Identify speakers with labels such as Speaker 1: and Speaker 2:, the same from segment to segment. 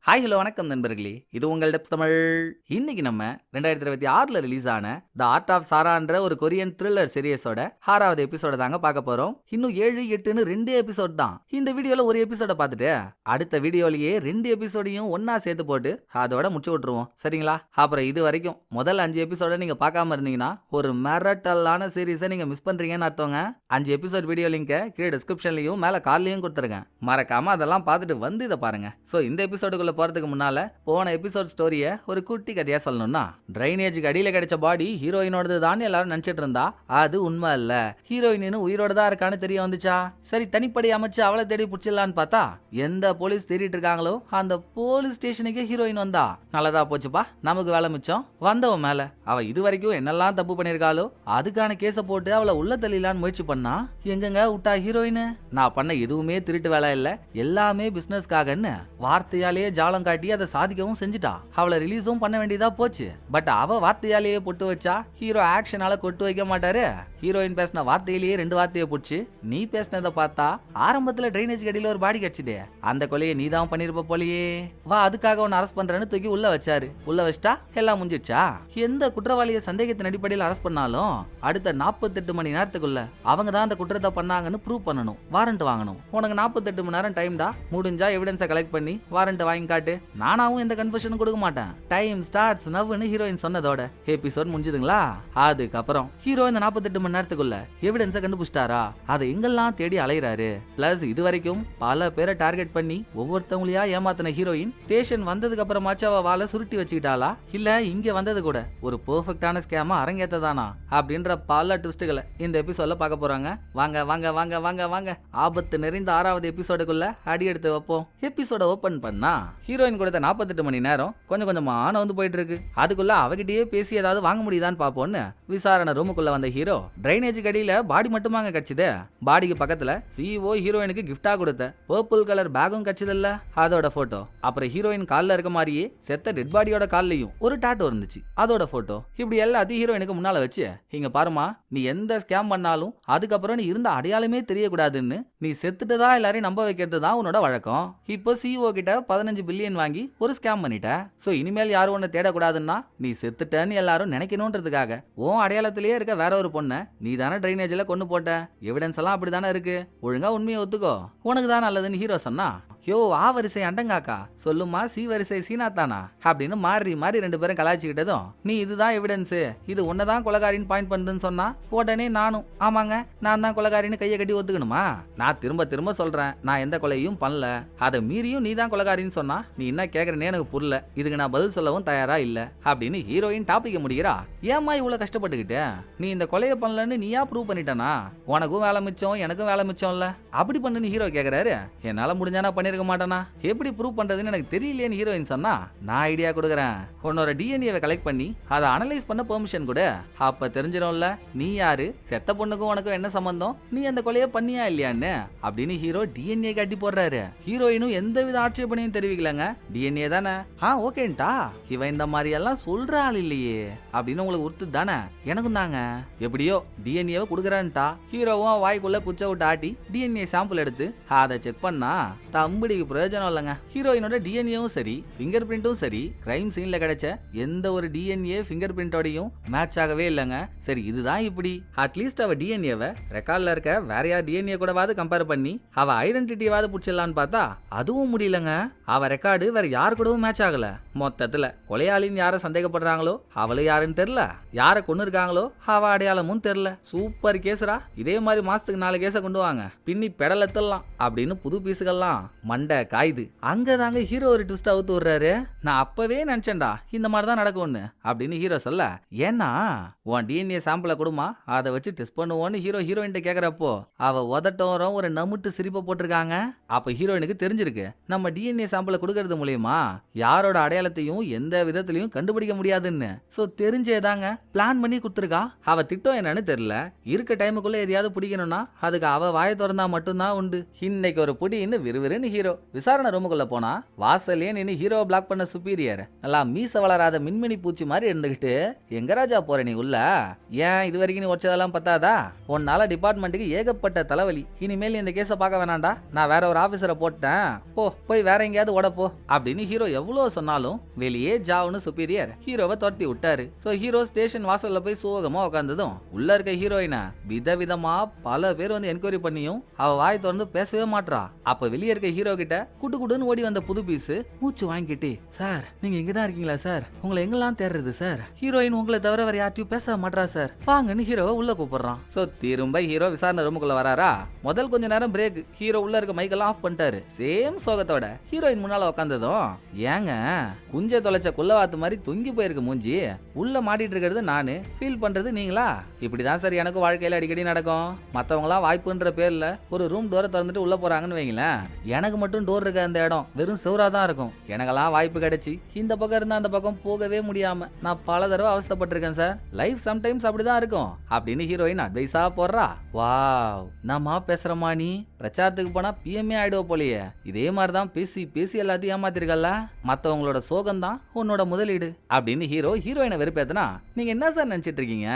Speaker 1: Hi hello வணக்கம் நண்பர்களே, இது உங்கள் டெப்ஸ் தமிழ். இன்னைக்கு நம்ம 2026ல ரிலீஸ் ஆன த ஆர்ட் ஆஃப் சாரான்ற ஒரு கொரியன் த்ரில்லர் சீரியஸோட 6வது எபிசோட தாங்க பார்க்க போறோம். இன்னும் 7, 8ன்னு 2 எபிசோட் தான். இந்த வீடியோல ஒரு எபிசோட பார்த்துட்டு அடுத்த வீடியோலயே 2 எபிசோடையும் ஒன்னா சேர்த்து போட்டு அதோட முடிச்சு விட்டுருவோம், சரிங்களா? அப்புறம் இது வரைக்கும் முதல் 5 எபிசோட நீங்க பார்க்காம இருந்தீங்கன்னா ஒரு மிரட்டலான சீரிஸை நீங்க மிஸ் பண்றீங்கன்னு அர்த்தங்க. 5 எபிசோட் வீடியோ லிங்கை கீழே டிஸ்கிரிப்ஷன்லயும் மேல கார்லயும் கொடுத்துருக்கேன். மறக்காம அதெல்லாம் பார்த்துட்டு வந்து இதை பாருங்க. ஸோ இந்த எபிசோடுக்குள்ள போறதுக்கு முன்னால போன எபிசோட் ஸ்டோரிய ஒரு குட்டி கதையா சொல்லணும்னா, டிரைனேஜுக்கு அடியில கிடைச்ச பாடி ஹீரோயினோடது தான் எல்லாரும் நினைச்சிட்டு இருந்தா அது உண்மை இல்ல. ஹீரோயின் உயிரோட தான் இருக்கான்னு தெரிய வந்துச்சா. சரி, தனிப்படி அமைச்சு அவளை தேடி பிடிச்சிடலான்னு பார்த்தா எந்த போலீஸ் தேடிட்டு இருக்காங்களோ அந்த போலீஸ் ஸ்டேஷனுக்கே ஹீரோயின் வந்தா. நல்லதா போச்சுப்பா, நமக்கு வேலை மிச்சம். வந்தவன் மேல அவ இது வரைக்கும் என்னெல்லாம் தப்பு பண்ணிருக்காளோ அதுக்கான கேஸ போட்டு அவளை உள்ள தள்ளிலான்னு முயற்சி பண்ணா. எங்கங்க விட்டா ஹீரோயின்? நான் பண்ண எதுவுமே திருட்டு வேலை இல்ல, எல்லாமே பிசினஸ்க்காகன்னு வார்த்தையாலேயே ஜாலம் காட்டி அதை சாதிக்கவும் செஞ்சுட்டா. அவளை ரிலீஸும் பண்ண வேண்டியதா போச்சு. பட் அவ வார்த்தையாலேயே பொட்டு வச்சா ஹீரோ ஆக்ஷனால கொட்டு வைக்க மாட்டாரு. ஹீரோயின் பேசின வார்த்தையிலேயே 2 வார்த்தையை பிடிச்சி நீ பேசினதை பார்த்தா ஆரம்பத்துல டிரைனேஜ் கடியில ஒரு பாடி கிடைச்சதே, அந்த கொலையை நீ தான் பண்ணிருப்ப போலயே, வா அதுக்காக உன்னை அரெஸ்ட் பண்றேன்னு தூக்கி உள்ள வச்சாரு. உள்ள வச்சிட்டா எல்லாம் முடிஞ்சிடுச்சா? எந்த குற்றவாளியை சந்தேகத்தின் அடிப்படையில் அரெஸ்ட் பண்ணாலும் அடுத்த 48 மணி நேரத்துக்குள்ள அவங்க தான் அந்த குற்றத்தை பண்ணாங்கன்னு ப்ரூவ் பண்ணணும், வாரண்ட் வாங்கணும். உனக்கு 48 மணி நேரம் டைம் தான். முடிஞ்சா எவிடன்ஸை கலெக்ட் பண்ணி வாரண்ட் வாங்கி காட்டு. நானாவும் எந்த கன்ஃபெஷனும் கொடுக்க மாட்டேன். டைம் ஸ்டார்ட்ஸ் நவ்னு ஹீரோயின் சொன்னதோட எபிசோட் முடிஞ்சுதுங்களா? அதுக்கப்புறம் ஹீரோ இந்த 48 மணி நேரத்துக்குள்ள எவிடன்ஸை கண்டுபிடிச்சிட்டாரா? அதை எங்கெல்லாம் தேடி அலையிறாரு. பிளஸ் இது வரைக்கும் பல பேரை டார்கெட் பண்ணி ஒவ்வொருத்தவங்களையா ஏமாத்தின ஹீரோயின் ஸ்டேஷன் வந்ததுக்கு அப்புறமாச்சும் அவ வாழை சுருட்டி வச்சுக்கிட்டாளா, இல்ல இங்க வந்தது கூட ஒரு பெர்ஃபெக்டான ஸ்கேமா அரங்கேற்றதானா அப்படின்ற பல ட்விஸ்டுகளை இந்த எபிசோட்ல பார்க்க போறாங்க. வாங்க வாங்க வாங்க வாங்க வாங்க ஆபத்து நிறைந்த 6வது எபிசோடுக்குள்ள அடி எடுத்து வைப்போம். எபிசோட ஓபன் பண்ணா ஹீரோயின் கொடுத்த 48 மணி நேரம் கொஞ்சம் கொஞ்சமா வந்து போயிட்டு இருக்கு. அதுக்குள்ள அவகிட்டயே பேசி ஏதாவது வாங்க முடியுதான்னு பாப்போம்னு விசாரணை ரூமுக்குள்ள வந்த ஹீரோ, டிரைனேஜ் கடியில பாடி மட்டுமாங்க கிடைச்சது. பாடிக்கு பக்கத்துல சிஇஓ ஹீரோயினுக்கு கிஃப்டா கொடுத்த பர்பிள் கலர் பேகும் கிடைச்சதில்ல, அதோட போட்டோ. அப்புறம் ஹீரோயின் கால்ல இருக்க மாதிரியே செத்த டெட் பாடியோட கால்லையும் ஒரு டாட்டோ இருந்துச்சு, அதோட போட்டோ. இப்படி எல்லாத்தையும் ஹீரோயினுக்கு முன்னால வச்சு, இங்க பாருமா, நீ எந்த ஸ்கேம் பண்ணாலும் அதுக்கப்புறம் நீ இருந்த அடையாளமே தெரியக்கூடாதுன்னு, நீ செத்துட்டதா எல்லாரையும் நம்ப வைக்கிறது தான் உன்னோட வழக்கம். இப்போ சிஇஓ கிட்ட 15 பில்லியன் வாங்கி ஒரு ஸ்கேம் பண்ணிட்ட. சோ இனிமேல் யாரும் உன்னை தேடக்கூடாதுன்னா நீ செத்துட்டன்னு எல்லாரும் நினைக்கணும்ன்றதுக்காக உன் அடையாளத்திலேயே இருக்க வேற ஒரு பொண்ணை நீ தானே டிரைனேஜ்ல கொண்டு போட்ட. எவிடன்ஸ் எல்லாம் அப்படிதானே இருக்கு, ஒழுங்கா உண்மையை ஒத்துக்கோ, உனக்கு தான் நல்லதுன்னு ஹீரோ சொன்னா. யோ, ஆ வரிசை அண்டங்காக்கா சொல்லுமா, சி வரிசை சீனாத்தானா அப்படின்னு மாறி மாறி 2 பேரும் கலாய்ச்சிக்கிட்டதும், நீ இதுதான் எவிடன்ஸ், இது உன்னதான் கொலகாரின்னு பாயிண்ட் பண்ணுதுன்னு சொன்னா உடனே நானும் ஆமாங்க நான் தான் கொலகாரின்னு கையை கட்டி ஒத்துக்கணுமா? நான் திரும்ப திரும்ப சொல்றேன், நான் எந்த கொலையும் பண்ணல, அதை மீறியும் நீ தான் கொலகாரின்னு சொன்னா நீ என்ன கேக்குறேன்னு எனக்கு புரியல, இதுக்கு நான் பதில் சொல்லவும் தயாரா இல்ல அப்படின்னு ஹீரோயின் டாபிக்க முடிகிறா. ஏமா இவ்வளவு கஷ்டப்பட்டுக்கிட்ட? நீ இந்த கொலையை பண்ணலன்னு நீயா ப்ரூவ் பண்ணிட்டனா? உனக்கும் வேலை மிச்சம் எனக்கும் வேலை மிச்சம் இல்ல, அப்படி பண்ணுன்னு ஹீரோ கேக்குறாரு. என்னால முடிஞ்சானா பண்ணிருக்க மாட்டானா, எப்படி ப்ரூவ் பண்றதுன்னு எனக்கு தெரியலையேன்னு ஹீரோயின் சொன்னா, நான் ஐடியா கொடுக்குறேன், உன்னோட டிஎன்ஏவை கலெக்ட் பண்ணி அதை அனலைஸ் பண்ண பெர்மிஷன் கொடு, அப்ப தெரிஞ்சிடும்ல நீ யாரு, செத்த பொண்ணுக்கும் உனக்கும் என்ன சம்பந்தம், நீ அந்த கொலையை பண்ணியா இல்லையான்னு அப்படின்னு ஹீரோ டிஎன்ஏ காட்டி போடுறாரு. ஹீரோயினும் எந்தவித ஆட்சேபனையும் தெரிவிக்கலங்க, டிஎன்ஏ தானே, ஓகேன்ட்டா, இவன் இந்த மாதிரி எல்லாம் சொல்ற ஆள் இல்லையே அப்படின்னு உங்களுக்கு உறுத்து தானே, எனக்கும் தாங்க. எப்படியோ டிஎன்ஏவை கொடுக்குறான்ட்டா. ஹீரோவும் வாய்க்குள்ள குச்ச விட்டு ஆட்டி டிஎன்ஏ சாம்பிள் எடுத்து அதை செக் பண்ணா தம்பிடிக்கு பிரயோஜனம் இல்லைங்க. ஹீரோயினோட டிஎன்ஏவும் சரி ஃபிங்கர் பிரிண்டும் சரி கிரைம் சீன்ல கிடைச்ச எந்த ஒரு டிஎன்ஏ ஃபிங்கர் பிரிண்டோடையும் மேட்ச் ஆகவே இல்லைங்க. சரி, இதுதான் இப்படி. அட்லீஸ்ட் அவ டிஎன்ஏவை ரெக்கார்ட்ல இருக்க வேற யார் டிஎன்ஏ கூடவாது கம்பேர் பண்ணி அவ ஐடென்டிட்டியாவது பிடிச்சிடலான்னு பார்த்தா அதுவும் முடியலங்க. அவ ரெக்கார்டு வேற யார் கூடவும் மேட்ச் ஆகல. மொத்தத்துல கொலையாளின்னு யாரை சந்தேகப்படுறாங்களோ அவளை யாருன்னு தெரியல, யாரை கொண்டு இருக்காங்களோ அவ அடையாளமும் தெரியல. சூப்பர் கேஸ்ரா, இதே மாதிரி மாசத்துக்கு 4 கேஸை கொண்டு வாங்க, பின்னி பெடல் எத்தலாம் அப்படின்னு புது பீஸுகள்லாம் மண்டை காயுது. அங்கதாங்க ஹீரோ ஒரு ட்விஸ்ட் அவுத்து விடுறாரு. நான் அப்பவே நினைச்சேன்டா இந்த மாதிரி தான் நடக்கும்னு அப்படின்னு ஹீரோ சொல்ல, ஏன்னா உன் டிஎன்ஏ சாம்பிளை கொடுமா அதை வச்சு டெஸ்ட் பண்ணுவோன்னு ஹீரோயின் கேக்குறப்போ அவ உதட்டோரம் ஒரு நமுட்டு சிரிப்பை போட்டிருக்காங்க. அப்ப ஹீரோயினுக்கு தெரிஞ்சிருக்கு நம்ம டிஎன்ஏ சாம்பிளை கொடுக்கறது மூலியமா யாரோட அடையாளத்தையும் எந்த விதத்திலையும் கண்டுபிடிக்க முடியாதுன்னு. சோ தெரிஞ்சேதாங்க பிளான் பண்ணி கொடுத்துருக்கா. அவ திட்டம் என்னன்னு தெரியல, இருக்க டைமுக்குள்ள எதையாவது பிடிக்கணும்னா அதுக்கு அவ வாயை திறந்தா மட்டும்தான் உண்டு. இன்னைக்கு ஒரு புடின்னு விறுவிறுன்னு ஹீரோ விசாரணை ரூமுக்குள்ள போனா வாசல்லே நின்னு ஹீரோவை பிளாக் பண்ண சுப்பீரியர் நல்லா மீச வளராத மின்மினி பூச்சி மாதிரி இருந்துகிட்டு எங்க ராஜா போற நீ உள்ள? ஏன் இது வரைக்கும் நீ உடச்சதெல்லாம் பத்தாதா? உன்னால டிபார்ட்மெண்ட்டுக்கு ஏகப்பட்ட தலைவலி. இனிமேல் இந்த கேஸை பார்க்க வேணாண்டா, நான் வேற ஒரு ஆபீசரை போட்டேன், போய் வேற எங்கேயாவது ஓடப்போ அப்படின்னு ஹீரோ எவ்வளவு சொன்னாலும் வெளியே ஜாவுன்னு சுப்பீரியர் ஹீரோவை துரத்தி விட்டாரு. சோ ஹீரோ ஸ்டேஷன் வாசல்ல போய் சோகமா உட்கார்ந்ததும் உள்ள இருக்க ஹீரோயினை விதவிதமா பல பேர் வந்து என்கொயரி பண்ணியும் அவ வாய் திறந்து பேசவே மாட்றா. அப்ப வெளியே இருக்க ஹீரோ கிட்ட குடுன்னு ஓடி வந்த புது பீஸ் மூச்சு வாங்கிட்டு, சார் நீங்க இங்கதான் இருக்கீங்களா சார், உங்களை எங்கெல்லாம் தேடுறது சார், ஹீரோயின் உங்களை தவிர வேற யார்ட்டையும் பேச மாட்றா சார், வாங்கன்னு ஹீரோவை உள்ள கூப்பிடுறான். சோ திரும்ப ஹீரோ விசாரணை ரூமுக்குள்ள வராரா. முதல் கொஞ்ச நேரம் பிரேக், ஹீரோ உள்ள இருக்க மைக்கெல்லாம் ஆஃப் பண்ணிட்டாரு. சேம் சோகத்தோட ஹீரோயின் முன்னால உட்காந்ததும், ஏங்க குஞ்ச தொலைச்ச குள்ளவாத்து மாதிரி தொங்கி போயிருக்கு மூஞ்சி, உள்ள மாட்டிட்டு இருக்கிறது நானு, ஃபீல் பண்றது நீங்களா? இப்படிதான் சார் எனக்கு வாழ்க்கையில அடிக்கடி நடக்கும். மத்தவங்களாம் வாய்ப்புன்ற பேர்ல ஒரு ரூம் டோரை திறந்துட்டு உள்ள போறாங்கன்னு வைங்களேன், எனக்கு மட்டும் டோர் இருக்க அந்த இடம் வெறும் செவரா தான் இருக்கும். எனக்கெல்லாம் வாய்ப்பு கிடைச்சி இந்த பக்கம் இருந்தா அந்த பக்கம் போகவே முடியாம நான் பல தடவை அவஸ்தைப்பட்டிருக்கேன் சார். லைஃப் சம்டைம்ஸ் அப்படிதான் இருக்கும் அப்படின்னு ஹீரோயின் அட்வைஸா போடுறா. வாவ், நாம பேசுறமா, நீ பிரச்சாரத்துக்கு போனா பிஎம்ஏ ஆயிடுவ போலயே. இதே மாதிரிதான் பேசி பேசி எல்லாத்தையும் ஏமாத்திருக்கல, மத்தவங்களோட சோகம் தான் உன்னோட முதலீடு அப்படின்னு ஹீரோயினை வெறுப்பேத்தனா, நீங்க என்ன சார் நினைச்சிட்டு இருக்கீங்க?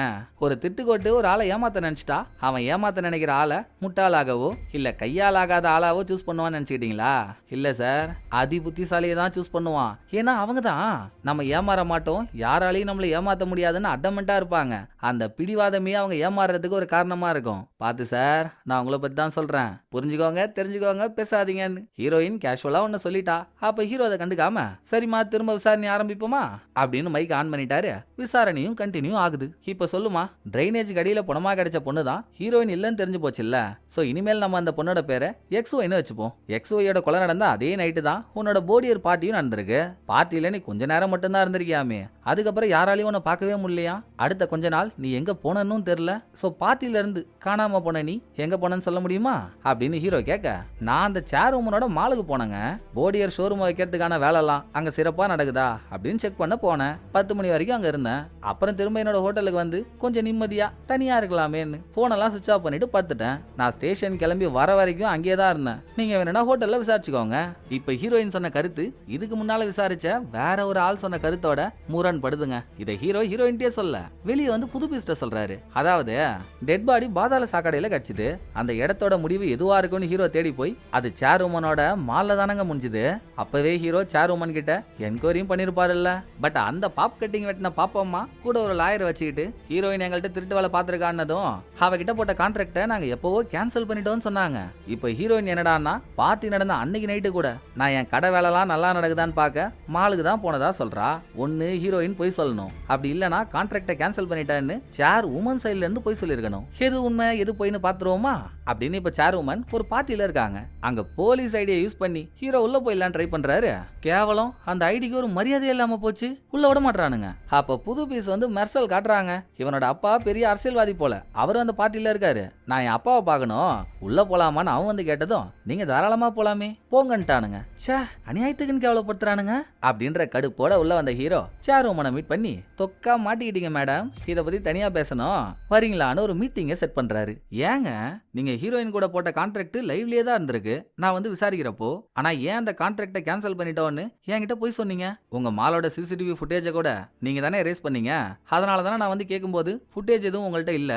Speaker 1: ஒரு திட்டுக்கோட்டு ஒரு ஆளை ஏமாத்த நினைச்சிட்டா அவன் ஏமாத்த நினைக்கிற ஆளை முட்டாளாகவோ இல்ல கையால் ஆகாத ஆளாவோ சூஸ் பண்ணுவான்னு நினைச்சுக்கிட்டீங்களா? இல்ல சார், அதி புத்திசாலியை தான் சூஸ் பண்ணுவான். ஏன்னா அவங்க தான் நம்ம ஏமாற மாட்டோம், யாராலையும் நம்மளை ஏமாத்த முடியாதுன்னு அடமெண்டா இருப்பாங்க. அந்த பிடிவாதமே அவங்க ஏமாறுறதுக்கு ஒரு காரணமா இருக்கும். பார்த்து சார், நான் உங்களை பத்தி தான் சொல்றேன், புரிஞ்சுக்கோங்க, தெரிஞ்சுக்கோங்க, பேசாதீங்கன்னு ஹீரோயின் கேஷுவலா ஒன்னு சொல்லிட்டா. அப்ப ஹீரோ அதை கண்டுக்காம, சரிம்மா திரும்ப விசாரணை ஆரம்பிப்போமா அப்படின்னு மைக் ஆன் பண்ணிட்டாரு. விசாரணையும் கண்டினியூ ஆகுது. இப்ப சொல்லுமா, டிரைனேஜ் கடியில பணமா கிடைச்ச பொண்ணு தான் ஹீரோயின் இல்லன்னு தெரிஞ்சு போச்சு இல்ல? சோ இனிமேல் நம்ம அந்த பொண்ணோட பேரை எக்ஸ்ஒய்னு வச்சுப்போம். எக்ஸ்ஒயோட கொலை நடந்தா அதே நைட்டு தான் உன்னோட போடியர் பார்ட்டியும் நடந்திருக்கு. பார்ட்டியில நீ கொஞ்ச நேரம் மட்டும் தான் இருந்திருக்கியாமே, அதுக்கப்புறம் யாராலையும் உன்னை பார்க்கவே முடியலையா? அடுத்த கொஞ்ச நாள் நீ எங்க போனன்னு தெரியல. சோ பார்ட்டில இருந்து காணாம போன நீ எங்க போனன்னு சொல்ல முடியுமா அப்படின்னு ஹீரோ கேட்க, நான் அந்த சேர் உமனோட மாலுக்கு போனேங்க, போடியர் ஷோரூம் வைக்கிறதுக்கான வேலைலாம் அங்க சிறப்பா நடக்குதா அப்படின்னு செக் பண்ண போனேன். 10 மணி வரைக்கும் அங்க இருந்தேன். அப்புறம் திரும்ப என்னோட ஹோட்டலுக்கு வந்து கொஞ்சம் நிம்மதியா தனியா இருக்கலாமேன்னு போனெல்லாம் சுவிட்ச் ஆஃப் பண்ணிட்டு படுத்துட்டேன். நான் ஸ்டேஷன் கிளம்பி வர வரைக்கும் அங்கேயே தான் இருந்தேன். நீங்க வேணும்னா ஹோட்டல்ல விசாரிச்சுக்கோங்க. இப்ப ஹீரோயின் சொன்ன கருத்து இதுக்கு முன்னால விசாரிச்ச வேற ஒரு ஆள் சொன்ன கருத்தோட முரண்படுதுங்க. இதை ஹீரோயின்ட்டே சொல்ல வெளியே வந்து புது பீஸ்ட சொல்றாரு. அதாவது டெட் பாடி பாதாள சாக்கடையில கிடைச்சது. அந்த இடத்தோட முடிவு எதுவா இருக்கும்னு ஹீரோ தேடி போய் அது சேர் உமனோட மால்ல தானங்க முடிஞ்சுது. அப்பவே ஹீரோ சேர் உமன் கிட்ட என்கொயரியும் பண்ணிருப்பாருல்ல. பட் அந்த பாப் கட்டிங் வெட்டின பாப்பம்மா கூட ஒரு லாயர் வச்சுக்கிட்டு ஹீரோயின் எங்கள்கிட்ட திருட்டு வேலை பார்த்துருக்கான்னதும் அவகிட்ட போட்ட கான்ட்ராக்டை நாங்க எப்பவோ கேன்சல் பண்ணிட்டோம்னு சொன்னாங்க. இப்ப ஹீரோயின் என்னடான்னா, பார்ட்டி நடந்த அன்னைக்கு நைட்டு கூட நான் என் கடை வேலைலாம் நல்லா நடக்குதான்னு பார்க்க மாலுக்கு தான் போனதா சொல்றா. ஒன்னு ஹீரோயின் போய் சொல்லணும், அப்படி இல்லனா கான்ட்ராக்டை கேன்சல் பண்ணிட்டான்னு சேர் உமன் சைட்ல இருந்து போய் சொல்லிருக்கணும். எது உண்மை எது போயின்னு பாத்துருவோமா அப்படின்னு இப்ப சேர் உமன் ஒரு பார்ட்டில இருக்காங்க. அங்க போலீஸ் ஐடியா யூஸ் பண்ணி ஹீரோ உள்ள போயிடலாம் ட்ரை பண்றாரு. கேவலம் அந்த ஐடிக்கு ஒரு மரியாதை இல்லாம போச்சு, உள்ள விட மாட்டானுங்க. அப்ப புது பீஸ் வந்து மெர்சல் காட்டுறாங்க. இவனோட அப்பா பெரிய அரசியல்வாதி போல, அவரும் அந்த பார்ட்டில இருக்காரு. நான் என் அப்பாவை பார்க்கணும், உள்ள போலாமான்னு அவன் வந்து கேட்டதும் நீங்க தாராளமா போலாமே போங்கன்ட்டானுங்க. சே, அநியாயத்துக்குன்னு கேவலப்படுத்துறானுங்க அப்படின்ற கடுப்போட உள்ள வந்த ஹீரோ சேர் உமனை மீட் பண்ணி, தொக்கா மாட்டிக்கிட்டீங்க மேடம், இதை பத்தி தனியா பேசணும் வரீங்களான்னு ஒரு மீட்டிங்கை செட் பண்றாரு. ஏங்க நீங்க ஹீரோயின் கூட போட்ட கான்ட்ராக்ட் லைவ்லயே தான் இருந்திருக்கு, நான் வந்து விசாரிக்கிறப்போ. ஆனா ஏன் அந்த கான்ட்ராக்டை கேன்சல் பண்ணிட்டோன்னு என்கிட்ட போய் சொன்னீங்க. உங்க மாலோட சிசிடிவி ஃபுட்டேஜை கூட நீங்க தானே எரேஸ் பண்ணீங்க. அதனால தானே நான் வந்து கேட்கும்போது ஃபுட்டேஜ் எதுவும் உங்கள்கிட்ட இல்ல.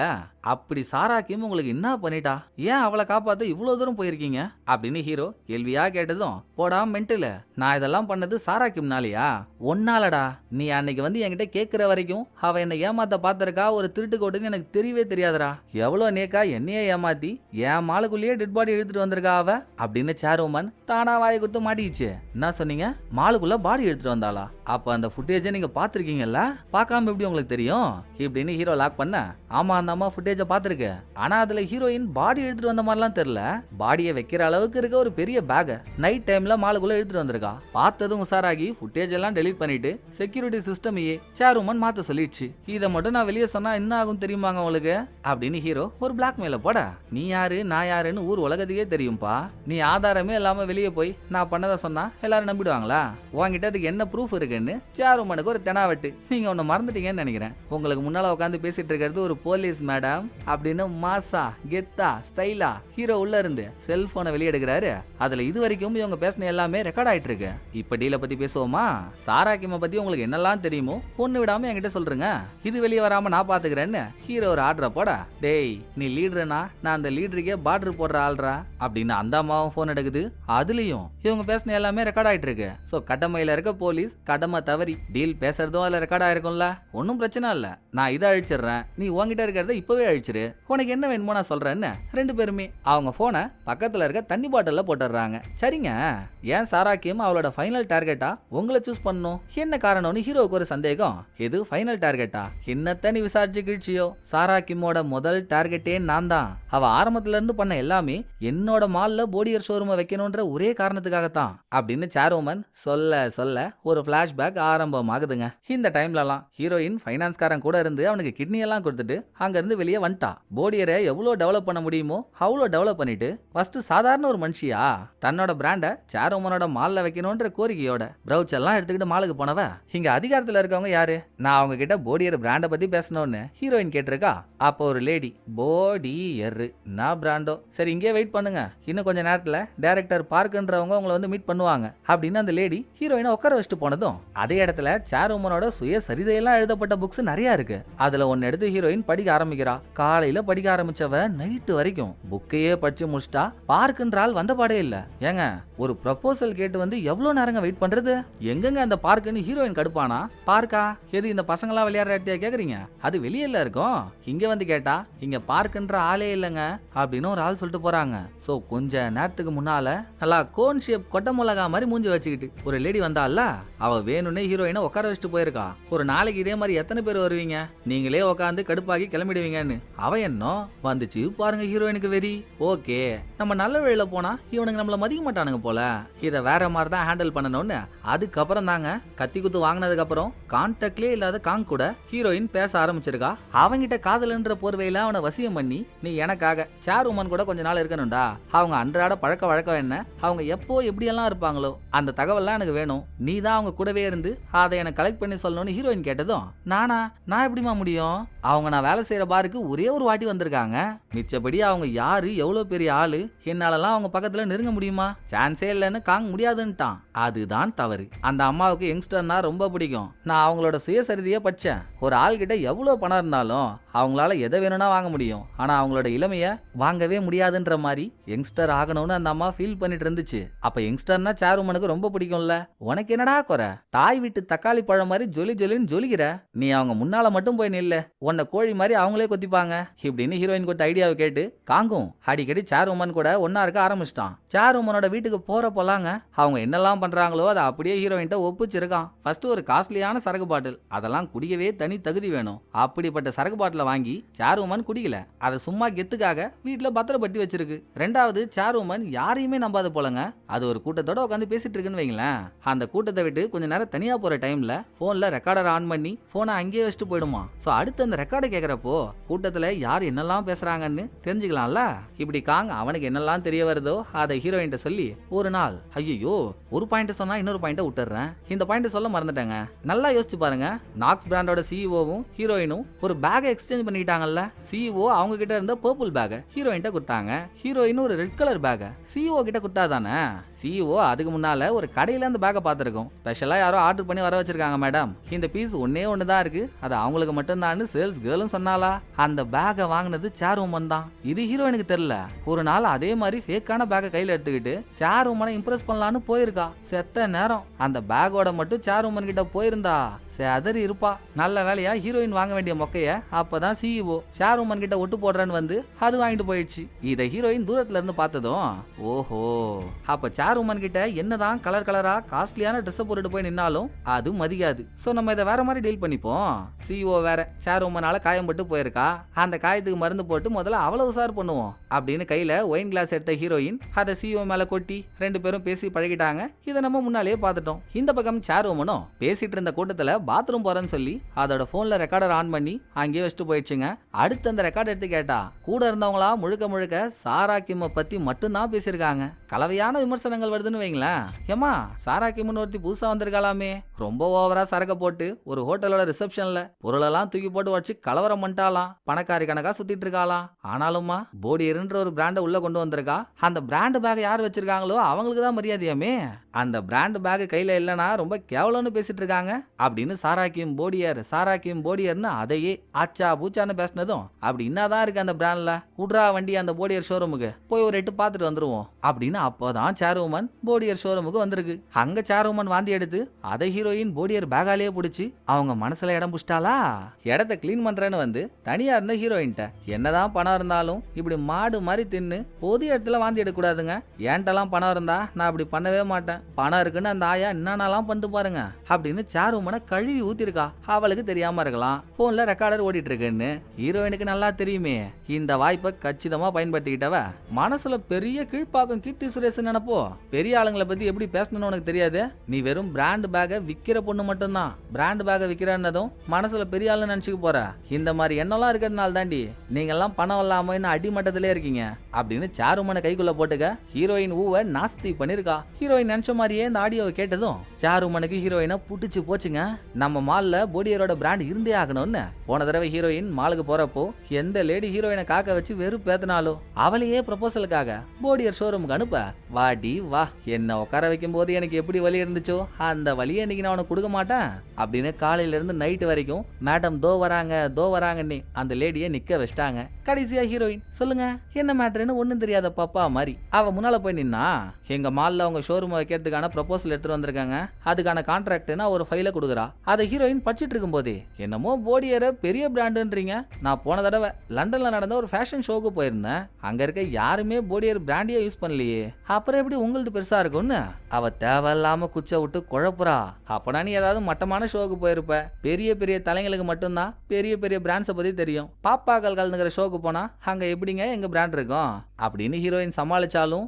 Speaker 1: அப்படி சாராக்கியும் உங்களுக்கு என்ன பண்ணிட்டா, ஏன் அவளை காப்பாத்த இவ்வளவு தூரம் போயிருக்கீங்க அப்படின்னு ஹீரோ கேள்வியா கேட்டதும், போடா மென்டல, நான் இதெல்லாம் பண்ணது சாராக்கிம்னாலயா? ஒன்னாலடா, நீ அன்னைக்கு வந்து என்கிட்ட கேட்கிற வரைக்கும் அவ என்னை ஏமாத்த பாத்திருக்கா ஒரு திருட்டு கோட்டுன்னு எனக்கு தெரியவே தெரியாதுடா. எவ்வளவு நேக்கா என்னையே ஏமாத்தி என் மாலுக்குள்ளேயே டெட் பாடி எடுத்துட்டு வந்திருக்கா அவ அப்படின்னு சேர் உமன் தானா வாயை கொடுத்து மாட்டிக்கிச்சு. என்ன சொன்னீங்க, மாலுக்குள்ள பாடி எடுத்துட்டு வந்தாளா? அப்ப அந்த ஃபுட்டேஜை நீங்க பாத்திருக்கீங்கல்ல, பார்க்காம எப்படி உங்களுக்கு தெரியும் இப்படின்னு ஹீரோ லாக் பண்ண, ஆமா அந்த அம்மா ஃபுட்டேஜை பாத்திருக்கு, ஆனா அதுல ஹீரோயின் பாடி எடுத்துட்டு வந்த மாதிரிலாம் தெரியல. பாடியை வைக்கிற அளவுக்கு இருக்க ஒரு பெரிய பேக் நைட் டைம்ல மாலுக்குள்ள எடுத்துட்டு வந்திருக்கா. பார்த்ததும் உசாராகி ஃபுட்டேஜ் எல்லாம் டெலீட் பண்ணிட்டு செக்யூரிட்டி சிஸ்டமையே சேருமன் மாத்த சொல்லிடுச்சு. இதை மட்டும் நான் வெளியே சொன்னா என்ன ஆகும் தெரியுமாங்க உங்களுக்கு அப்படின்னு ஹீரோ ஒரு பிளாக்மெயில போட, நீ யாரு நான் யாருன்னு ஊர் உலகத்துக்கே தெரியும்பா. நீ ஆதாரமே இல்லாம வெளியே போய் நான் பண்ணதை சொன்னா எல்லாரும் நம்பிடுவாங்களா? உங்ககிட்ட அதுக்கு என்ன ப்ரூஃப் இருக்குன்னு சேருமனுக்கு ஒரு தெனாவட்டு. நீங்க ஒன்னு மறந்துட்டீங்கன்னு நினைக்கிறேன். உங்களுக்கு முன்னால உட்காந்து பேசிட்டு இருக்கிறது ஒரு போலீஸ் மேடம் அப்படின்னு மாசா கெத்தா ஸ்டைலா ஹீரோ உள்ள இருந்து செல்போனை வெளியெடுக்கிறாரு. அதுல இது வரைக்கும் இவங்க பேசின எல்லாமே ரெக்கார்ட் ஆயிட்டு இருக்கு. இப்ப டீலை பத்தி பேசுவோமா? சாரா கிம்ம பத்தி உங்களுக்கு என்னெல்லாம் தெரியுமோ ஒண்ணு விடாம என்கிட்ட சொல்றேங்க. இது வெளியே வராம நான் பாத்துக்கிறேன்னு ஹீரோ ஒரு ஆர்டரை போட, டேய் நீ லீடர்னா நான் அந்த லீடருக்கே பார்டர் போடுற ஆள்றா அப்படின்னு அந்த அம்மாவும் போன் எடுக்குது. அதுலயும் இவங்க பேசின எல்லாமே ரெக்கார்ட் ஆயிட்டு இருக்கு. சோ கடமையில இருக்க போலீஸ் கடமை தவறி டீல் பேசுறதும் அதுல ரெக்கார்ட் ஆயிருக்கும்ல. ஒன்னும் பிரச்சனை இல்ல, நான் இதை அழிச்சிடுறேன், நீ உங்ககிட்ட இருக்கிறத இப்பவே அழிச்சிரு, உனக்கு என்ன வேணுமோ நான் சொல்றேன்னு ரெண்டு பேருமே அவங்க போனை பக்கத்துல இருக்க தண்ணி பாட்டில போட்டுறாங்க. சரிங்க, ஏன் சாரா கிம் அவளோட ஃபைனல் டார்கெட்டா உங்களை சூஸ் பண்ணணும், என்ன காரணம்னு ஹீரோவுக்கு ஒரு சந்தேகம். இது ஃபைனல் டார்கெட்டா என்னத்த நீ விசாரிச்சு கிழிச்சியோ? சாரா கிம்மோட முதல் டார்கெட்டே நான் தான். அவ ஆரம்பத்துல இருந்து பண்ண எல்லாமே என்னோட மால்ல போடியர் ஷோரூமை வைக்கணும்ன்ற ஒரே காரணத்துக்காகத்தான் அப்படின்னு சேருமன் சொல்ல சொல்ல ஒரு பிளாஷ்பேக் ஆரம்பமாகுதுங்க. இந்த டைம்லலாம் ஹீரோயின் ஃபைனான்ஸ்காரன் கூட இருந்து அவனுக்கு கிட்னி எல்லாம் கொடுத்துட்டு அங்க இருந்து வெளியே வந்துட்டா. போடியரை எவ்வளவு டெவலப் பண்ண முடியுமோ அவ்வளோ டெவலப் பண்ணிட்டு ஃபர்ஸ்ட் சாதாரண ஒரு மனுஷியா தன்னோட பிராண்டை சேருமனோட மால்ல வைக்கணும்ன்ற கோரிக்கையோட பிரவுச் எல்லாம் எடுத்துக்கிட்டு மாலுக்கு போனவ. இங்க அதிகாரத்துல இருக்கவங்க யாரு? நான் அவங்க கிட்ட போடியர் பிராண்டை பத்தி பேசணும்னு ஹீரோயின் கேட்டிருக்கா. அப்போ ஒரு லேடி, போடியர் நான் பிராண்டோ, சரி இங்கே வெயிட் பண்ணுங்க, இன்னும் கொஞ்ச நேரத்துல டைரக்டர் பார்க்குன்றவங்க உங்களை வந்து மீட் பண்ணுவாங்க அப்படின்னு அந்த லேடி ஹீரோயினை உட்கார வச்சுட்டு போனதும் அதே இடத்துல சேருமனோட சுய சரிதையெல்லாம் எழுதப்பட்ட புக்ஸ் நிறைய இருக்கு. அதுல ஒன்னு எடுத்து ஹீரோயின் படிக்க ஆரம்பிக்கிறா. காலையில படிக்க ஆரம்பிச்சவ நைட்டு வரைக்கும் புக்கையே படிச்சு முடிச்சிட்டா. பார்க்குன்ற ஆள் வந்த பாடே இல்ல. ஏங்க ஒரு ப்ரப்போசல் கேட்டு வந்து எவ்வளவு நேரங்க வெயிட் பண்றது? எங்கங்க அந்த பார்க்குன்னு ஹீரோயின் கடுப்பானா. பார்க்கா எது இந்த பசங்களா விளையாடுற இடத்தையா கேக்குறீங்க? அது வெளியில இருக்கும். இங்க வந்து கேட்டா இங்க பார்க்குன்ற ஆளே இல்லைங்க அப்படின்னு ஒரு ஆள் சொல்லிட்டு போறாங்க. சோ கொஞ்ச நேரத்துக்கு முன்னால நல்லா கோன் ஷேப் கொட்டை மிளகா மாதிரி மூஞ்சி வச்சுக்கிட்டு ஒரு லேடி வந்தால, அவ வேணும்னே ஹீரோயினை உட்கார வச்சுட்டு போயிருக்கா. ஒரு நாளைக்கு இதே மாதிரி எத்தனை பேர் வருவீங்க, நீங்களே உட்காந்து கடுப்பாக்கி கிளம்பிடுவீங்கன்னு. அவ என்ன வந்துச்சு பாருங்க ஹீரோயினுக்கு வெறி. ஓகே நம்ம நல்ல வழியில போனா இவனுக்கு நம்மள மதிக்க மாட்டானுங்க போல, இதை வேற மாதிரி தான் ஹேண்டில் பண்ணணும்னு அதுக்கப்புறம் தாங்க கத்தி குத்து வாங்கினதுக்கு அப்புறம் கான்டாக்ட்லயே இல்லாத காங் கூட ஹீரோயின் பேச ஆரம்பிச்சிருக்கா. அவங்கிட்ட காதல்ன்ற போர்வையில அவனை வசியம் பண்ணி நீ எனக்காக சேருமன் கூட கொஞ்ச நாள் இருக்கணும்டா, அவங்க அன்றாட பழக்க வழக்கம் என்ன, அவங்க எப்போ எப்படியெல்லாம் இருப்பாங்களோ அந்த தகவல்லாம் எனக்கு வேணும், நீ தான் அவங்க கூடவே இருந்து அதை எனக்கு கலெக்ட் பண்ணி சொல்லணும்னு ஹீரோயின் கேட்டதும், நான் எப்படிமா முடியும், அவங்க நான் வேலை செய்யற பாருக்கு ஒரே ஒரு வாட்டி வந்திருக்காங்க, மிச்சபடி அவங்க யாரு எவ்வளவு பெரிய ஆளு என்னாலலாம் அவங்க பக்கத்துல நெருங்க முடியுமா, சான்ஸே இல்லைன்னு காங் முடியாதுன்ட்டான். அதுதான் தவறு. அந்த அம்மாவுக்கு யங்ஸ்டர்னா ரொம்ப பிடிக்கும். நான் அவங்களோட சுயசரிதையே படிச்சேன். ஒரு ஆள் கிட்ட எவ்வளவு பணம் இருந்தாலும் அவங்களால எதை வேணும்னா வாங்க முடியும், ஆனா அவங்களோட இளமைய வாங்கவே முடியாதுன்ற மாதிரி யங்ஸ்டர் ஆகணும்னு அந்த அம்மா ஃபீல் பண்ணிட்டு இருந்துச்சு. அப்ப யங்ஸ்டர்னா சேருமனுக்கு ரொம்ப பிடிக்கும்ல. உனக்கு என்னடா குறை, தாய் வீட்டு தக்காளி பழம் மாதிரி ஜொலி ஜொலின்னு ஜொலிக்கிற, நீ அவங்க முன்னால மட்டும் போய் நில்ல, உன்னை கோழி மாதிரி அவங்களே கொத்திப்பாங்க இப்படின்னு ஹீரோயின் கொடுத்த ஐடியாவை கேட்டு காங்கும் அடிக்கடி சேருமன் கூட ஒன்னா இருக்க ஆரம்பிச்சிட்டான். சேருமனோட வீட்டுக்கு போற போலாங்க அவங்க என்னெல்லாம் பண்றாங்களோ அதை அப்படியே ஹீரோயின்ட்ட ஒப்புச்சிருக்கான். ஃபர்ஸ்ட் ஒரு காஸ்ட்லியான சரக்கு பாட்டில், அதெல்லாம் குடிக்கவே தனி தகுதி வேணும். அப்படிப்பட்ட சரக்கு பாட்டில வாங்கி சேருமன் குடிக்கல, அதை சும்மா கெத்துக்காக வீட்டுல பத்திரப்படுத்தி வச்சிருக்கு. ரெண்டாவது சேருமன் யாரையுமே நம்பாத போலங்க, அது ஒரு கூட்டத்தோட உட்காந்து பேசிட்டு இருக்குன்னு வைங்களேன். அந்த கூட்டத்தை விட்டு கொஞ்ச நேரம் தனியா போற டைம்ல போன்ல ரெக்கார்டர் ஆன் பண்ணி போனை அங்கேயே வச்சுட்டு போயிடுமா. சோ அடுத்து அந்த ரெக்கார்டை கேக்குறப்போ கூட்டத்துல யார் என்னெல்லாம் பேசுறாங்கன்னு தெரிஞ்சுக்கலாம்ல. இப்படி காங் அவனுக்கு என்னெல்லாம் தெரிய வருதோ அதை ஹீரோயின்ட்ட சொல்லி ஒரு நாள், ஐயோ ஒரு பாயிண்ட் சொன்னா இன்னொரு பாயிண்ட விட்டுறேன், இந்த பாயிண்ட் சொல்ல மறந்துட்டேங்க, நல்லா யோசிச்சு பாருங்க. நாக்ஸ் பிராண்டோட சிஇஓவும் ஹீரோயினும் ஒரு பேக் எக்ஸ்சேஞ்ச் பண்ணிட்டாங்கல்ல. சிஇஓ அவங்க கிட்ட இருந்த பர்பிள் பேக் ஹீரோயின்ட்ட கொடுத்தாங்க, ஹீரோயின் ஒரு ரெட் கலர் பேக் சிஇஓ கிட்ட கொடுத்தாதானே. சிஇஓ அதுக்கு முன்னால ஒரு கடையில அந்த பேக்கை பார்த்திருக்கோம். ஸ்பெஷலா யாரோ ஆர்டர் பண்ணி வர வச்சிருக்காங்க மேடம், இந்த பீஸ் ஒன்னே ஒண்ணுதான் இருக்கு, அது அவங்களுக்கு மட்டும் தான் சேல்ஸ் கேர்ளும் சொன்னாலா. அந்த பேக்கை வாங்கினது சேருமன் தான். இது ஹீரோயினுக்கு தெரியல. ஒரு நாள் அதே மாதிரி ஃபேக்கான பேக்கை கையில எடுத்துக்கிட்டு சேருமனை இம்ப்ரெஸ் பண்ணலான்னு போயிருக்கா. செத்த நேரம் அந்த பேக்கோட மட்டும் சேருமன் கிட்ட போயிருந்தா செதறி இருப்பா. நல்ல வேலையா ஹீரோயின் வாங்க வேண்டிய மொக்கைய அப்பதான் சிஇஓ சேருமன் கிட்ட ஒட்டு போடுறேன்னு வந்து அது வாங்கிட்டு போயிடுச்சு. இதை ஹீரோயின் தூரத்துல இருந்து பார்த்ததும், ஓஹோ அப்ப சேருமன் கிட்ட என்னதான் கலர் கலரா காஸ்ட்லியான ட்ரெஸ் போட்டுட்டு போய் நின்னாலும் அது மதிக்காது. சோ நம்ம இதை வேற மாதிரி டீல் பண்ணிப்போம். சிஇஓ வேற சேருமனால காயம்பட்டு போயிருக்கா, அந்த காயத்துக்கு மருந்து போட்டு முதல்ல அவளை உசார் பண்ணுவோம் அப்படின்னு கையில ஒயின் கிளாஸ் எடுத்த ஹீரோயின் அதை சிஇஓ மேல கொட்டி ரெண்டு பேரும் பேசி பழகிட்டாங்க. இதை நம்ம முன்னாலேயே பார்த்துட்டோம். இந்த பக்கம் சேருமனும் பேசிட்டு இருந்த கூட்டத்துல பாத்ரூம் போறேன்னு சொல்லி அதோட போன்ல ரெக்கார்டர் ஆன் பண்ணி அங்கேயே வச்சுட்டு போயிடுச்சுங்க. அடுத்து அந்த ரெக்கார்ட் எடுத்து கேட்டா கூட இருந்தவங்களா முழுக்க முழுக்க சாரா கிம்ம பத்தி மட்டும்தான் பேசியிருக்காங்க. கலவையான விமர்சனங்கள் வருதுன்னு வைங்களேன். ஏமா சாரா கிம்னு ஒருத்தி புதுசா வந்திருக்காளாமே, ரொம்ப ஓவரா சரக்க போட்டு ஒரு ஹோட்டலோட ரிசப்ஷன்ல பொருளெல்லாம் தூக்கி போட்டு வச்சு கலவரம் பண்ணிட்டாலாம், பணக்காரி கணக்கா சுத்திட்டு இருக்காளாம். ஆனாலும்மா போடியர்ன்ற ஒரு பிராண்டை உள்ள கொண்டு வந்திருக்கா. அந்த பிராண்ட் பேக் யார் வச்சிருக்காங்களோ அவங்களுக்கு தான் மரியாதையாமே. அந்த பிராண்ட் பேக் கையில இல்லைன்னா ரொம்ப கேவலம்னு பேசிட்டு இருக்காங்க அப்படின்னு சாராக்கியும் போடியர்னு அதையே ஆச்சா பூச்சான்னு பேசினதும் அப்படி என்னதான் இருக்கு அந்த பிராண்ட்ல, உட்ரா வண்டி அந்த போடியர் ஷோரூமுக்கு போய் ஒரு எட்டு பார்த்துட்டு வந்துருவோம் அப்படின்னு. அப்போதான் சேர்வுமன் போடியர் ஷோரூமுக்கு வந்திருக்கு. அங்க சேர்வுமன் வாந்தி எடுத்து அதை ஹீரோயின் போடியர் பேகாலேயே பிடிச்சி அவங்க மனசுல இடம் புடிச்சிட்டாளா. இடத்த கிளீன் பண்றேன்னு வந்து தனியா இருந்த ஹீரோயின்ட்ட என்னதான் பணம் இருந்தாலும் இப்படி மாடு மாதிரி தின்னு பொது இடத்துல வாந்தி எடுக்கக்கூடாதுங்க, ஏன்ட்டெல்லாம் பணம் இருந்தா நான் அப்படி பண்ணவே மாட்டேன், பணம் இருக்குன்னு அந்த ஆயா என்னென்னலாம் பண்ணிட்டு பாருங்க அப்படின்னு சேர்வுமனை கழுவி ஊத்திருக்கா. அவளுக்கு தெரியாம இருக்கலாம் போன்ல ரெக்கார்டர் ஓடிட்டு இருக்குன்னு. ஹீரோயினுக்கு நல்லா தெரியுமே. இந்த வாய்ப்பை கச்சிதமா பயன்படுத்திக்கிட்டவ மனசுல பெரிய கீழ்ப்பாக்கம் கீர்த்தி சுரேஷ் நினைப்போ. பெரிய ஆளுங்களை பத்தி எப்படி பேசணும்னு உனக்கு தெரியாது, நீ வெறும் பிராண்ட் பேக்கை விக்கிற பொண்ணு மட்டும்தான், பிராண்ட் பேக்கை விக்கிறன்னதும் மனசுல பெரிய ஆளு நினைச்சுக்க போற. இந்த மாதிரி எண்ணெல்லாம் இருக்கிறதுனால தாண்டி நீங்க எல்லாம் பணம் இல்லாம இன்னும் அடிமட்டத்திலே இருக்கீங்க அப்படின்னு சாருமனை கைக்குள்ள போட்டுக்க ஹீரோயின் ஊவை நாஸ்தி பண்ணிருக்கா. ஹீரோயின் நினைச்ச மாதிரியே இந்த ஆடியோவை கேட்டதும் சாருமனுக்கு ஹீரோயினை புடிச்சு போச்சுங்க. நம்ம மால்ல போடியரோட பிராண்ட் இருந்தே ஆகணும்னு போன தடவை ஹீரோயின் மாலுக்கு போறப்போ எந்த லேடி ஹீரோயினை காக்க வச்சு வெறும் பேத்தினாலும் அவளையே ப்ரொபோசலுக்காக போடியர் ஷோரூமுக்கு அனுப்ப வாடி வா, என்ன உட்கார வைக்கும் போது எனக்கு எப்படி வலி இருந்துச்சோ அந்த வலியை இன்னைக்கு நான் உனக்கு கொடுக்க மாட்டேன் அப்படின்னு காலையில இருந்து நைட்டு வரைக்கும் மேடம் தோ வராங்கன்னு அந்த லேடியை நிக்க வச்சிட்டாங்க. கடைசியா ஹீரோயின் சொல்லுங்க என்ன மேட்டர்னு ஒண்ணும் தெரியாத பாப்பா மாதிரி அவ முன்னால போய் நின்னா, எங்க மால்ல அவங்க ஷோரூம் வைக்கிறதுக்கான ப்ரொபோசல் எடுத்துட்டு வந்திருக்காங்க, அதுக்கான கான்ட்ராக்ட்னா ஒரு ஃபைல கொடுக்குறா. அதை ஹீரோயின் படிச்சிட்டு இருக்கும் போதே என்னமோ போடியரை பெரிய பிராண்டுன்றீங்க, நான் போன தடவை லண்டன்ல நடந்த ஒரு ஃபேஷன் ஷோக்கு போயிருந்தேன், அங்க இருக்க யாருமே போடியர் பிராண்டியே யூஸ் பண்ணலையே, அப்புறம் எப்படி உங்களுக்கு பெருசா இருக்கும்னு அவ தேவையில்லாம குச்ச விட்டு குழப்புறா. அப்பனா நீ ஏதாவது மட்டமான ஷோக்கு போயிருப்ப, பெரிய பெரிய தலைங்களுக்கு மட்டும்தான் பெரிய பெரிய பிராண்ட்ஸை பத்தி தெரியும், பாப்பாக்கள் கலந்துக்கிற ஷோக்கு போனா அங்க எப்படிங்க எங்க பிராண்ட் இருக்கும் அப்படின்னு ஹீரோயின் சமாளிச்சாலும்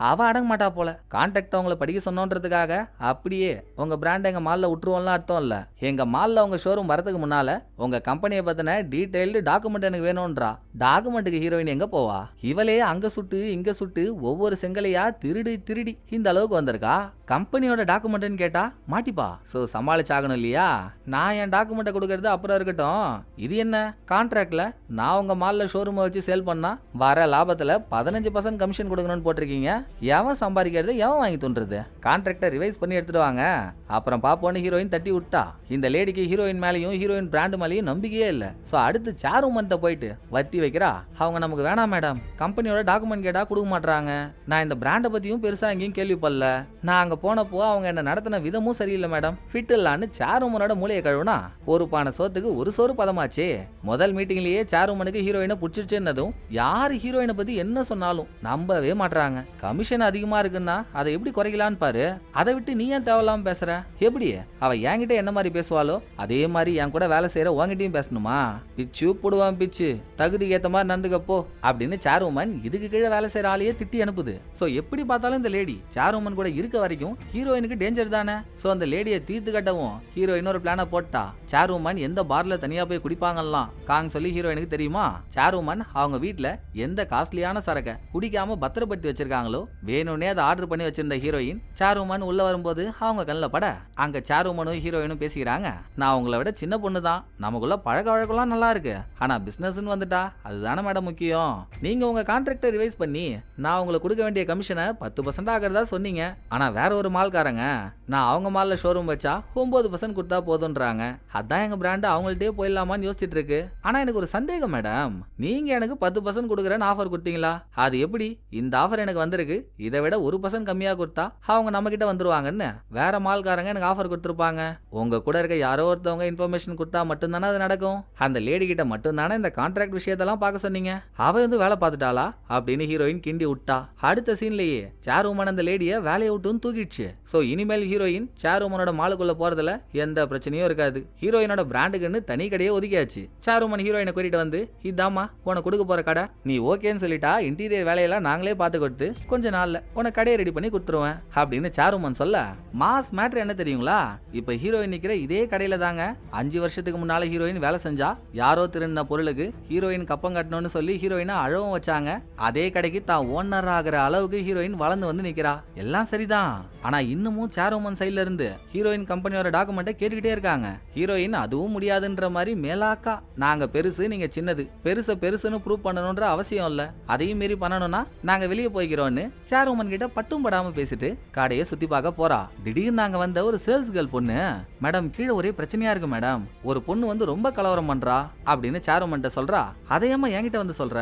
Speaker 1: அவ அடங்க மாட்டா போல. கான்ட்ராக்ட் அவங்களை படிக்க சொன்னோன்றதுக்காக அப்படியே உங்க பிராண்ட் எங்க மால்ல விட்டுருவோம்லாம் அர்த்தம் இல்ல, எங்க மால்ல உங்க ஷோரூம் வரதுக்கு முன்னால உங்க கம்பெனியை பத்தின டீடைல்டு டாக்குமெண்ட் எனக்கு வேணும்ன்றா. டாக்குமெண்ட்டுக்கு ஹீரோயின் எங்க போவா, இவளே அங்க சுட்டு இங்க சுட்டு ஒவ்வொரு செங்கலையா திருடி இந்த அளவுக்கு வந்திருக்கா. கம்பெனியோட டாக்குமெண்ட்னு கேட்டா மாட்டிப்பா. சோ சமாளிச்சாகணும் இல்லையா. நான் என் டாக்குமெண்ட்டை கொடுக்கறது அப்புறம் இருக்கட்டும், இது என்ன கான்ட்ராக்ட்ல நான் உங்க மால்ல ஷோரூமை வச்சு சேல் பண்ணா வர லாபத்துல 15% கமிஷன் கொடுக்கணும்னு போட்டிருக்கீங்க, எவன் சம்பாதிக்கிறது எவன் வாங்கி தோன்றது, கான்ட்ராக்டை ரிவைஸ் பண்ணி எடுத்துட்டு வாங்க அப்புறம் பாப்போன்னு ஹீரோயின் தட்டி விட்டா. இந்த லேடிக்கு ஹீரோயின் மேலேயும் ஹீரோயின் பிராண்ட் மேலேயும் நம்பிக்கையே இல்லை. ஸோ அடுத்து சாருமன்ட்ட போயிட்டு வத்தி வைக்கிறா. அவங்க நமக்கு வேணாம் மேடம், கம்பெனியோட டாக்குமெண்ட் கேட்டா கொடுக்க மாட்டாங்க, நான் இந்த பிராண்டை பத்தியும் பெருசா எங்கேயும் கேள்விப்படல, நான் அங்க போனப்போ அவங்க என்ன நடத்தின விதமும் சரியில்லை மேடம், ஃபிட் இல்லான்னு சாருமனோட மூளையை கழுவுனா ஒரு பானை சோத்துக்கு ஒரு சோறு பதமாச்சு. முதல் மீட்டிங்லயே சாருமனுக்கு ஹீரோயினை பிடிச்சிருச்சுன்னதும் யாரு ஹீரோயினை பத்தி என்ன சொன்னாலும் நம்பவே மாட்டாங்க. கமிஷன் அதிகமா இருக்குன்னா அதை எப்படி குறைக்கலான்னு பாரு, அதை விட்டு நீ ஏன் தேவையில்லாம பேசுற, எப்படி அவ என்கிட்ட என்ன மாதிரி பேசுவாளோ அதே மாதிரி என் கூட வேலை செய்யற உங்ககிட்டயும் பேசணுமா, பிச்சு போடுவான் பிச்சு, தகுதிக்கு ஏத்த மாதிரி நடந்துக்கப்போ அப்படின்னு சாருமன் இதுக்கு கீழே வேலை செய்யற ஆளையே திட்டி அனுப்புது. சோ எப்படி பார்த்தாலும் இந்த லேடி சாருமன் கூட இருக்க வரைக்கும் ஹீரோயினுக்கு டேஞ்சர் தானே. சோ அந்த லேடியை தீர்த்து கட்டவும் ஹீரோ இன்னொரு பிளான போட்டா. சாருமன் எந்த பார்ல தனியா போய் குடிப்பாங்கலாம் காங் சொல்லி ஹீரோயினுக்கு தெரியுமா. சாருமன் அவங்க வீட்டுல எந்த காஸ்ட்லியான சரக்க குடிக்காம பத்திரப்படுத்தி வச்சிருக்காங்களோ வேணும்னே அதை ஆர்டர் பண்ணி வச்சிருந்த ஹீரோயின் சாருமன் உள்ள வரும்போது அவங்க கண்ணில் பட அங்க சாருமனும் ஹீரோயினும் பேசிக்கிறாங்க. நான் உங்களை விட சின்ன பொண்ணு தான், நமக்குள்ள பழக்க வழக்கம்லாம் நல்லா இருக்கு, ஆனா பிசினஸ்ன்னு வந்துட்டா அதுதானே மேடம் முக்கியம். நீங்க உங்க கான்ட்ராக்டை ரிவைஸ் பண்ணி நான் உங்களுக்கு கொடுக்க வேண்டிய கமிஷனை 10% ஆகிறதா சொன்னீங்க, ஆனா வேற ஒரு மால்காரங்க நான் அவங்க மால்ல ஷோரூம் வச்சா 9% கொடுத்தா போதுன்றாங்க, அதான் எங்க பிராண்ட் அவங்கள்ட்டே போயிடலாமான்னு யோசிச்சுட்டு இருக்கு. ஆனா எனக்கு ஒரு சந்தேகம் மேடம், நீங்க எனக்கு 10% கொடுக்குறேன்னு ஆஃபர் கொடுத்தீங்களா, அது எப்படி இந்த ஆஃபர் எனக்கு வந்திருக்கு, இதை விட 1% கம்மியா கொடுத்தா அவங்க நம்ம கிட்ட வந்துருவாங்கன்னு வேற மால்காரங்க எனக்கு ஆஃபர் கொடுத்துருப்பாங்க. உங்க கூட இருக்க யாரோ ஒருத்தவங்க இன்ஃபர்மேஷன் கொடுத்தா மட்டும்தானே அது நடக்கும், அந்த லேடி கிட்ட மட்டும்தானே இந்த கான்ட்ராக்ட் விஷயத்தெல்லாம் பார்க்க சொன்னீங்க, அவ வந்து வேலை பார்த்துட்டாளா அப்படின்னு ஹீரோயின் கிண்டி விட்டா. அடுத்த சீன்லயே சாருமன் அந்த லேடிய வேலையை விட்டு தூக்கிடுச்சு. சோ இனிமேல் ஹீரோயின் சாருமனோட மாலுக்குள்ள போறதுல எந்த பிரச்சனையும் இருக்காது. ஹீரோயினோட பிராண்டுக்குன்னு தனி கடையே ஒதுக்கியாச்சு. சாருமன் ஹீரோயினை கூட்டிட்டு வந்து இதாமா உனக்கு கொடுக்க போற கடை, நீ ஓகேன்னு சொல்லிட்டா இன்டீரியர் வேலையெல்லாம் நாங்களே பார்த்து கொடுத்து கொஞ்ச நாள்ல உனக்கு கடையை ரெடி பண்ணி கொடுத்துருவேன் அப்படின்னு சாருமன் சொல்ல மாஸ் மேட்ரு என்ன தெரியுங்களா, இப்ப ஹீரோயின் ஹீரோயின் நிக்கிற இதே கடையில தாங்க 5 வருஷத்துக்கு முன்னால ஹீரோயின் வேலை செஞ்சா. யாரோ திருடின பொருளுக்கு ஹீரோயின் கப்பம் கட்டணும்னு சொல்லி ஹீரோயினை அழவும் வச்சாங்க. அதே கடைக்கு தான் ஓனர் ஆகிற அளவுக்கு ஹீரோயின் வளர்ந்து வந்து நிக்கிறா. எல்லாம் சரிதான். ஆனா இன்னமும் சேர்மன் சைட்ல இருந்து ஹீரோயின் கம்பெனியோட டாக்குமெண்ட்டை கேட்டுக்கிட்டே இருக்காங்க. ஹீரோயின் அதுவும் முடியாதுன்ற மாதிரி மேலாக்கா, நாங்க பெருசு நீங்க சின்னது, பெருசுன்னு ப்ரூவ் பண்ணணும்ன்ற அவசியம் இல்ல, அதையும் மீறி பண்ணணும்னா நாங்க வெளியே போய்க்கிறோம்னு சேர்மன் கிட்ட பட்டும் படாம பேசிட்டு கடையை சுத்தி பார்க்க போறா. திடீர்னு நாங்க வந்த ஒரு சேல்ஸ் கேர்ள் பொண்ணு, மேடம் கீழே ஒரே பிரச்சனையா இருக்கு மேடம், ஒரு பொண்ணு வந்து ரொம்ப கலவரம் பண்றா அப்படின்னு சேர்மன்ட்ட சொல்றா. அதையம்மா என்கிட்ட வந்து சொல்ற,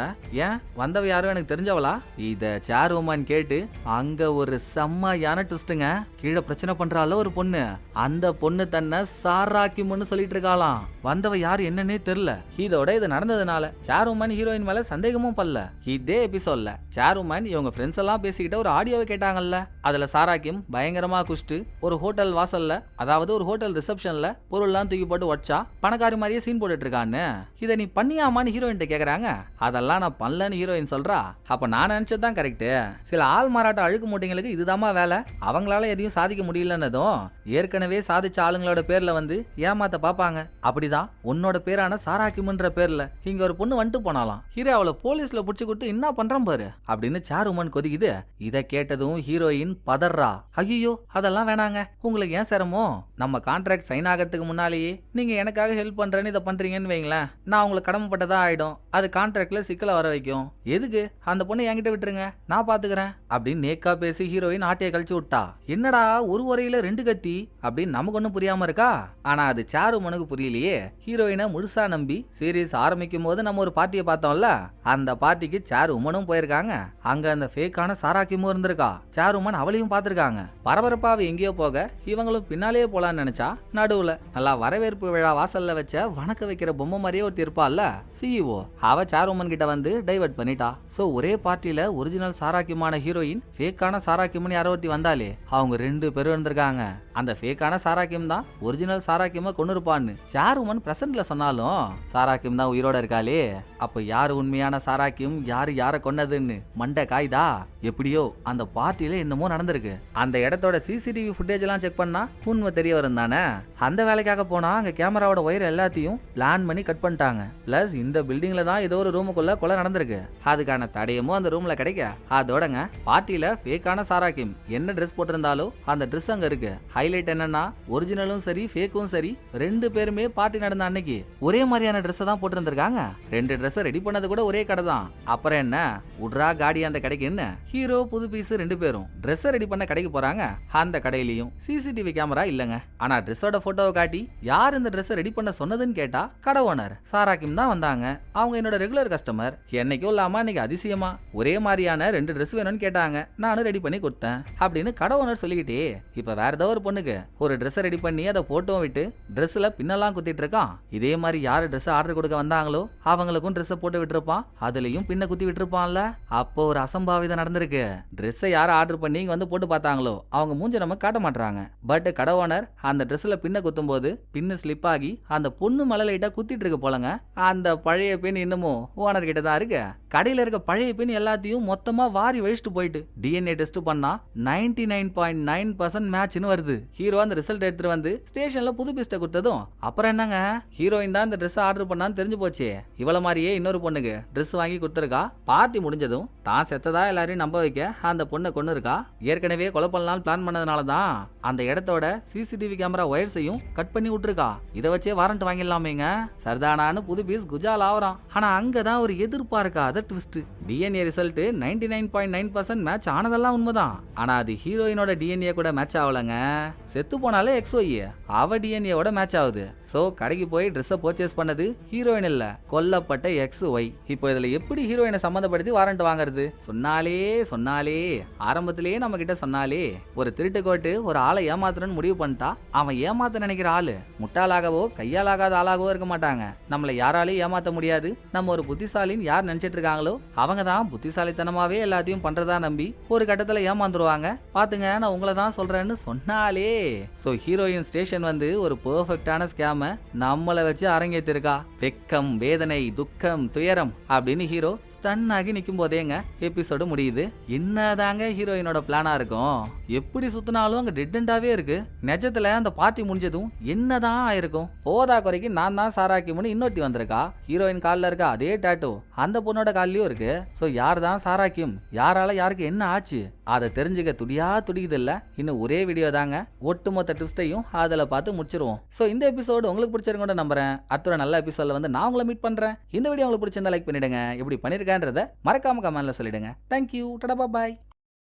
Speaker 1: ஏன் வந்தவ யாரும் எனக்கு தெரிஞ்சவளா? இத சேர்மன் கேட்டு அங்க ஒரு செம்மையான ட்விஸ்டுங்க. கீழே பிரச்சனை பண்றால ஒரு பொண்ணு, அந்த பொண்ணு தன்னை சாராக்கிமுன்னு சொல்லிட்டு இருக்காளாம். வந்தவ யாரு என்னன்னே தெரியல. இதோட இது நடந்ததுனால சேர்மன் ஹீரோயின் மேல சந்தேகமும் பல்ல. இதே எபிசோட்ல சேர்மன் இவங்க ஃப்ரெண்ட்ஸ் எல்லாம் பேசிக்கிட்ட ஒரு ஆடியோவை கேட்டாங்கல்ல, அதுல சாராக்கிம் பயங்கரமா குஷ்டு ஒரு ஹோட்டல் வாசல்ல, அதாவது ஒரு ஹோட்டல் ரிசப்ஷன்ல பொருள்லாம் தூக்கி போட்டு உடச்சா பணக்காரி மாதிரியே சீன் போட்டுட்டு இருக்கான்னு. இதை நீ பண்ணியாமான்னு ஹீரோயின் கேக்குறாங்க. அதெல்லாம் நான் பண்ணலன்னு ஹீரோயின் சொல்றா. அப்ப நான் நினைச்சதுதான் கரெக்ட். சில ஆள் மாறாட்ட அழுக்கு மூட்டைங்களுக்கு இதுதாமா வேலை, அவங்களால எதையும் சாதிக்க முடியலன்னதும் ஏற்கனவே சாதிச்ச ஆளுங்களோட பேர்ல வந்து ஏமாத்த பாப்பாங்க. அப்படிதான் உன்னோட பேரான சாராக்கிம்ன்ற பேர்ல இங்க ஒரு பொண்ணு வந்துட்டு போனாலாம். ஹீரோ அவளை போலீஸ்ல புடிச்சு கொடுத்து என்ன பண்றான் பாரு அப்படின்னு சாருமன் கொதிக்குது. இதை கேட்டதும் ஹீரோயின் பதறா. ஐயோ அதெல்லாம் வேணாங்க, உங்களுக்கு ஏன் சிரமம்? நம்ம கான்ட்ராக்ட் சைன் ஆகிறதுக்கு முன்னாலேயே நீங்க எனக்காக ஹெல்ப் பண்றேன்னு இதை பண்றீங்கன்னு வைங்களேன், நான் உங்களுக்கு கடமைப்பட்டதா ஆயிடும். அது கான்ட்ராக்ட்ல சிக்கலை வர வைக்கும். எதுக்கு அந்த பொண்ணை என்கிட்ட விட்டுருங்க, நான் பாத்துக்கிறேன் அப்படின்னு நேக்கா பேசி ஹீரோயின் ஆட்டையை கழிச்சு விட்டா. என்னடா ஒரு உரையில 2 கத்தி அப்படின்னு நமக்கு ஒன்னும் புரியாம இருக்கா? ஆனா அது சாருமனுக்கு புரியலையே. ஹீரோயினை முழுசா நம்பி சீரியஸ் ஆரம்பிக்கும் போது நம்ம ஒரு பார்ட்டியை பார்த்தோம்ல, அந்த பார்ட்டிக்கு சாருமனும் போயிருக்காங்க. அங்க அந்த ஃபேக்கான சாராக்கிமும் இருந்திருக்கா. சாருமன் அவளையும் பார்த்திருக்காங்க. பரபரப்பாவை எங்கேயோ போக இவங்களும் பின்னாலேயே போலான்னு நினைச்சா, நடுவுல நல்லா வரவேற்பு விழா வாசல்ல வச்ச வணக்க வைக்கிற பொம்மை மாதிரியே ஒருத்தி இருப்பாள்ல சிஇஓ, அவ சாருமன் கிட்ட வந்து டைவர்ட் பண்ணிட்டா. சோ ஒரே பார்ட்டியில ஒரிஜினல் சாராக்கியமான ஹீரோயின் ஃபேக்கான சாராக்கியம்னு யாரோ ஒருத்தி வந்தாலே அவங்க 2 பேரும் இருந்திருக்காங்க. அந்த ஃபேக்கான சாராக்கியம் தான் ஒரிஜினல் சாராக்கியமா கொண்டு இருப்பான்னு சாருமன் பிரசன்ட்ல சொன்னாலும் சாராக்கியம் தான் உயிரோட இருக்காளே. அப்ப யாரு உண்மையான சாராக்கியம், யாரு யார கொன்னதுன்னு மண்டை காய்தா. எப்படியோ அந்த பார்ட்டியில என்னமோ நடந்திருக்கு. அந்த இடத்தோட சிசிடிவி ஃபுட்டேஜ் எல்லாம் செக் பண்ணா உண்மை தெரிய வரும் தானே. அந்த வேலைக்காக போனா அங்க கேமராவோட ஒயர் எல்லாத்தையும் பிளான் பண்ணி கட் பண்ணிட்டாங்க. பிளஸ் இந்த பில்டிங்ல தான் ஏதோ ஒரு ரூமுக்குள்ள கொலை நடந்திருக்கு. அதுக்கான தடயமும் அந்த ரூம்ல கிடைக்க. அதோடங்க பார்ட்டியில ஃபேக்கான சாராக்கியம் என்ன ட்ரெஸ் போட்டிருந்தாலோ அந்த ட்ரெஸ் அங்க இருக்கு. ஹைலைட் என்னன்னா ஒரிஜினலும் சரி ஃபேக்கும் சரி 2 பேருமே பார்ட்டி நடந்த அன்னைக்கு ஒரே மாதிரியான ட்ரெஸ் தான் போட்டிருந்திருக்காங்க. 2 ட்ரெஸ் ரெடி பண்ணது கூட ஒரே கடை தான். அப்புறம் என்ன உட்ரா காடி அந்த கடைக்கு என்ன, ஹீரோ புது பீஸ் 2 பேரும் ட்ரெஸ் ரெடி பண்ண கடைக்கு போறாங்க. அந்த கடையிலயும் சிசிடிவி கேமரா இல்லங்க. ஆனா ட்ரெஸ்ஸோட போட்டோவை காட்டி யார் இந்த ட்ரெஸ் ரெடி பண்ண சொன்னதுன்னு கேட்டா கடை ஓனர் சாராக்கிம் தான் வந்தாங்க. அவங்க என்னோட ரெகுலர் கஸ்டமர். என்னைக்கும் இல்லாம இன்னைக்கு அதிசயமா ஒரே மாதிரியான 2 ட்ரெஸ் வேணும்னு கேட்டாங்க, நானும் ரெடி பண்ணி கொடுத்தேன் அப்படின்னு கடை ஓனர் சொல்லிக்கிட்டே இப்ப வேற ஏதோ ஒரு பொண்ணுக்கு ஒரு ட்ரெஸ் ரெடி பண்ணி அதை போட்டோவும் விட்டு ட்ரெஸ்ல பின்னெல்லாம் குத்திட்டு இருக்கான். இதே மாதிரி யாரு ட்ரெஸ் ஆர்டர் கொடுக்க வந்தாங்களோ அவங்களுக்கும் ட்ரெஸ் போட்டு விட்டுருப்பான், அதுலயும் பின்ன குத்தி விட்டுருப்பான்ல. அப்போ ஒரு அசம்பாவிதம் நடந்திருக்கு. ட்ரெஸ்ஸை யார் ஆர்டர் பண்ணி இங்க வந்து போட்டு பார்த்தாங்களோ அவங்க மூஞ்ச நம்ம காட்ட மாட்டாங்க. பட் கடை ஓனர் அந்த ட்ரெஸ்ல பின்ன குத்தும் போது பின்னு ஸ்லிப் ஆகி அந்த பொண்ணு மலை லைட்டா குத்திட்டு இருக்கு போலங்க. அந்த பழைய பின் இன்னமும் ஓனர் கிட்ட தான் இருக்கு. கடையில இருக்க பழைய பின் எல்லாத்தையும் மொத்தமா வாரி வழிச்சிட்டு போயிட்டு டிஎன்ஏ டெஸ்ட் பண்ணா 99.9% மேட்ச்னு வருது. ஹீரோ அந்த ரிசல்ட் எடுத்துட்டு வந்து ஸ்டேஷன்ல புது பீஸ்ட கொடுத்ததும் அப்புறம் என்னங்க ஹீரோயின் தான் இந்த ட்ரெஸ் ஆர்டர் பண்ணான்னு தெரிஞ்சு போச்சு. இவள மாதிரியே இன்னொரு பொண்ணுக்கு ட்ரெஸ் வாங்கி கொடுத்துருக்கா. பார்ட்டி முடிஞ்சதும் தான் செத்ததா எல்லாரையும் நம்ப வைக்க அந்த பொண்ணை கொண்டு இருக்கா. ஏற்கனவே கொலை பண்ணலாம் பிளான் பண்ணதுனால தான் அந்த இடத்தோட சிசிடிவி கேமரா ஒயர்ஸையும் கட் பண்ணி விட்டுருக்கா. இதை வச்சே வாரண்ட் வாங்கிடலாமேங்க. சர்தானான்னு புது பீஸ் குஜால் ஆவறான். ஆனா அங்கதான் ஒரு எதிர்பார்க்காத ட்விஸ்ட். டிஎன்ஏ ரிசல்ட் 99.9% மேட்ச் ஆனதெல்லாம் உண்மைதான். ஆனா அது ஹீரோயினோட டிஎன்ஏ கூட மேட்ச் ஆகலங்க. செத்து போனாலே XY அவ டிஎன்ஏவோட மேட்ச் ஆகுது. சோ கடைக்கு போய் ட்ரெஸ் பர்ச்சேஸ் பண்ணது ஹீரோயின் இல்ல, கொல்லப்பட்ட XY. இப்போ இதுல எப்படி ஹீரோயினை சம்பந்தப்படுத்தி வாரண்ட் வாங்குறது? சொன்னாலே ஆரம்பத்திலேயே நம்ம கிட்ட சொன்னாலே ஒரு திருட்டுக்கோட்டு ஒரு ஆளை ஏமாத்தணும்னு முடிவு பண்ணிட்டா அவன் ஏமாத்த நினைக்கிற ஆளு முட்டாளாகவோ கையாலாகாத ஆளாகவோ இருக்க மாட்டாங்க. நம்மளை யாராலையும் ஏமாத்த முடியாது. நம்ம ஒரு புத்திசாலின்னு யார் நினைச்சிட்டு இருக்காங்க இருக்காங்களோ அவங்க தான் புத்திசாலித்தனமாவே எல்லாத்தையும் பண்றதா நம்பி ஒரு கட்டத்துல ஏமாந்துருவாங்க. பாத்துங்க, நான் உங்களை தான் சொல்றேன்னு சொன்னாலே. சோ ஹீரோயின் ஸ்டேஷன் வந்து ஒரு பெர்ஃபெக்டான ஸ்கேம நம்மளை வச்சு அரங்கேத்திருக்கா. வெக்கம், வேதனை, துக்கம், துயரம் அப்படின்னு ஹீரோ ஸ்டன் ஆகி நிக்கும் போதேங்க எபிசோடு முடியுது. என்னதாங்க ஹீரோயினோட பிளானா இருக்கும்? எப்படி சுத்தினாலும் அங்க டெட் எண்டாவே இருக்கு. நிஜத்துல அந்த பார்ட்டி முடிஞ்சதும் என்னதான் ஆயிருக்கும்? போதா குறைக்கு நான் தான் சாராக்கியம்னு இன்னொருத்தி வந்திருக்கா. ஹீரோயின் கால்ல இருக்க அதே டாட்டோ அந்த பொண்ணோட கால்லயும் இருக்கு. சோ யார் தான் சாராக்கியம், யாரால யாருக்கு என்ன ஆச்சு அதை தெரிஞ்சுக்க துடிக்குது இல்ல. இன்னும் ஒரே வீடியோ தாங்க, ஒட்டுமொத்த ட்விஸ்டையும் அதுல பார்த்து முடிச்சிருவோம். சோ இந்த எபிசோடு உங்களுக்கு பிடிச்சிருக்கோன்னு நம்புறேன். அடுத்த நல்ல எபிசோட்ல வந்து நான் உங்களை மீட் பண்றேன். இந்த வீடியோ உங்களுக்கு பிடிச்சிருந்தா லைக் பண்ணிடுங்க. எப்படி பண்ணிருக்கேன்றத மறக்காம கமெண்ட்ல சொல்லிடுங்க. தேங்க்யூ, டடா, பாய்.